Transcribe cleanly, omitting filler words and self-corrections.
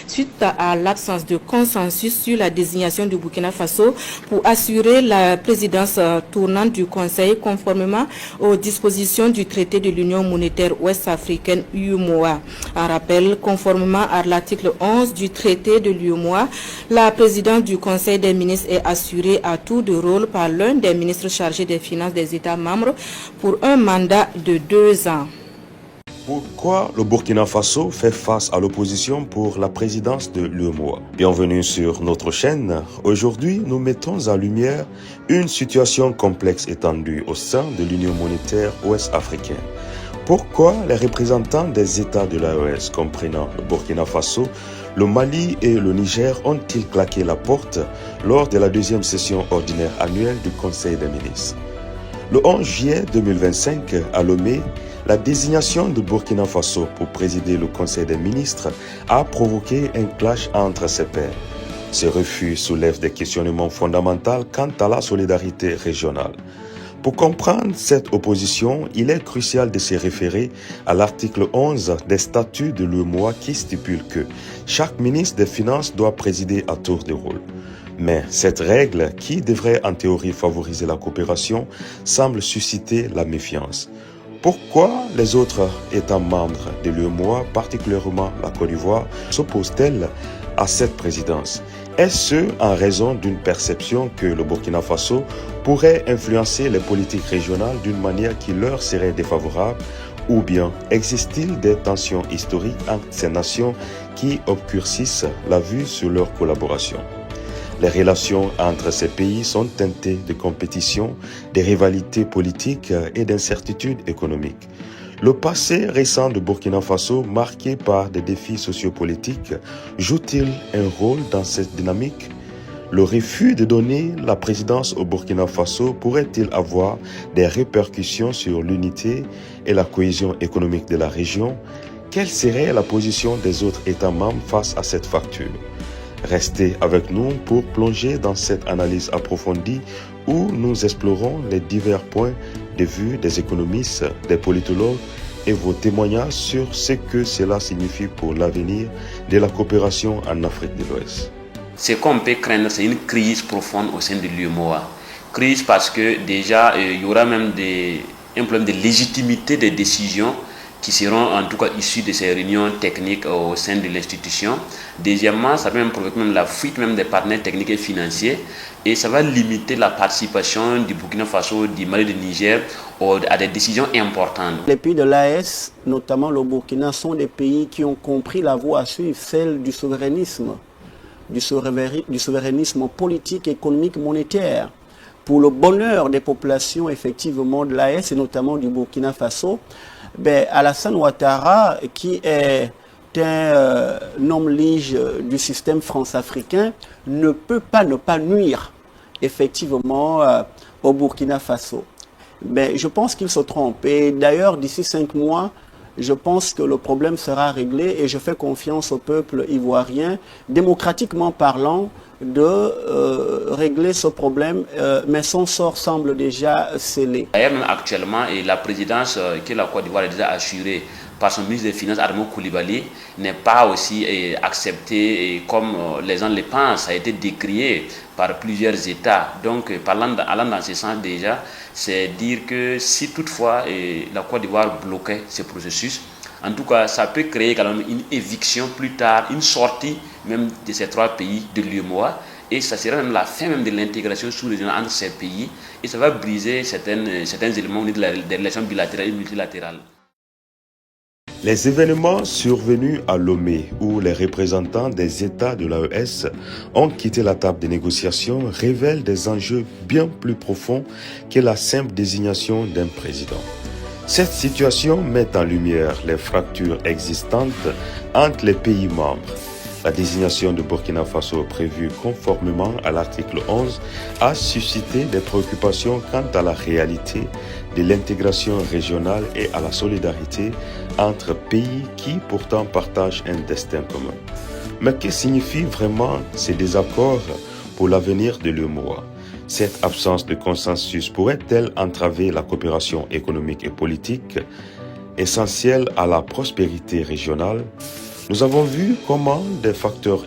suite à l'absence de consensus sur la désignation du Burkina Faso pour assurer la présidence tournante du Conseil conformément aux dispositions du traité de l'Union monétaire ouest-africaine UEMOA. En rappel, conformément à l'article 11 du traité de l'UEMOA, la présidence du Conseil des ministres est assurée à tour de rôle par l'un des ministres chargés des finances des États membres pour un mandat de 2 ans. Pourquoi le Burkina Faso fait face à l'opposition pour la présidence de l'UEMOA? Bienvenue sur notre chaîne. Aujourd'hui, nous mettons en lumière une situation complexe étendue au sein de l'Union monétaire ouest-africaine. Pourquoi les représentants des États de l'AES, comprenant le Burkina Faso, le Mali et le Niger, ont-ils claqué la porte lors de la deuxième session ordinaire annuelle du Conseil des ministres? Le 11 juillet 2025, à Lomé, la désignation de Burkina Faso pour présider le Conseil des ministres a provoqué un clash entre ses pairs. Ce refus soulève des questionnements fondamentaux quant à la solidarité régionale. Pour comprendre cette opposition, il est crucial de se référer à l'article 11 des statuts de l'UEMOA qui stipule que chaque ministre des Finances doit présider à tour de rôle. Mais cette règle, qui devrait en théorie favoriser la coopération, semble susciter la méfiance. Pourquoi les autres États membres de l'UEMOA, particulièrement la Côte d'Ivoire, s'opposent-elles à cette présidence? Est-ce en raison d'une perception que le Burkina Faso pourrait influencer les politiques régionales d'une manière qui leur serait défavorable? Ou bien existe-t-il des tensions historiques entre ces nations qui obscurcissent la vue sur leur collaboration? Les relations entre ces pays sont teintées de compétition, de rivalités politiques et d'incertitudes économiques. Le passé récent de Burkina Faso, marqué par des défis sociopolitiques, joue-t-il un rôle dans cette dynamique? Le refus de donner la présidence au Burkina Faso pourrait-il avoir des répercussions sur l'unité et la cohésion économique de la région? Quelle serait la position des autres États membres face à cette fracture? Restez avec nous pour plonger dans cette analyse approfondie où nous explorons les divers points de vue des économistes, des politologues et vos témoignages sur ce que cela signifie pour l'avenir de la coopération en Afrique de l'Ouest. Ce qu'on peut craindre, c'est une crise profonde au sein de l'UEMOA. Crise parce que déjà, il y aura même un problème de légitimité des décisions qui seront en tout cas issus de ces réunions techniques au sein de l'institution. Deuxièmement, ça peut même provoquer la fuite même des partenaires techniques et financiers et ça va limiter la participation du Burkina Faso, du Mali, du Niger à des décisions importantes. Les pays de l'AES, notamment le Burkina, sont des pays qui ont compris la voie à suivre, celle du souverainisme politique, économique, monétaire. Pour le bonheur des populations effectivement de l'AES et notamment du Burkina Faso, Alassane Ouattara, qui est un homme lige du système france-africain, ne peut pas ne pas nuire effectivement au Burkina Faso. Je pense qu'il se trompe. Et d'ailleurs, d'ici 5 mois, je pense que le problème sera réglé et je fais confiance au peuple ivoirien, démocratiquement parlant, de régler ce problème, mais son sort semble déjà scellé. D'ailleurs, même actuellement, la présidence que la Côte d'Ivoire a déjà assurée par son ministre des Finances, Adamo Coulibaly, n'est pas aussi acceptée comme les gens le pensent. Ça a été décrié par plusieurs États. Donc, allant dans ce sens déjà, c'est dire que si toutefois la Côte d'Ivoire bloquait ce processus, en tout cas, ça peut créer également une éviction plus tard, une sortie même de ces 3 pays de l'UEMOA. Et ça sera même la fin même de l'intégration sous-régionale entre ces pays. Et ça va briser certains éléments des relations bilatérales et multilatérales. Les événements survenus à Lomé, où les représentants des États de l'AES ont quitté la table des négociations, révèlent des enjeux bien plus profonds que la simple désignation d'un président. Cette situation met en lumière les fractures existantes entre les pays membres. La désignation de Burkina Faso prévue conformément à l'article 11 a suscité des préoccupations quant à la réalité de l'intégration régionale et à la solidarité entre pays qui pourtant partagent un destin commun. Mais que signifient vraiment ces désaccords pour l'avenir de l'UEMOA? Cette absence de consensus pourrait-elle entraver la coopération économique et politique essentielle à la prospérité régionale? Nous avons vu comment des facteurs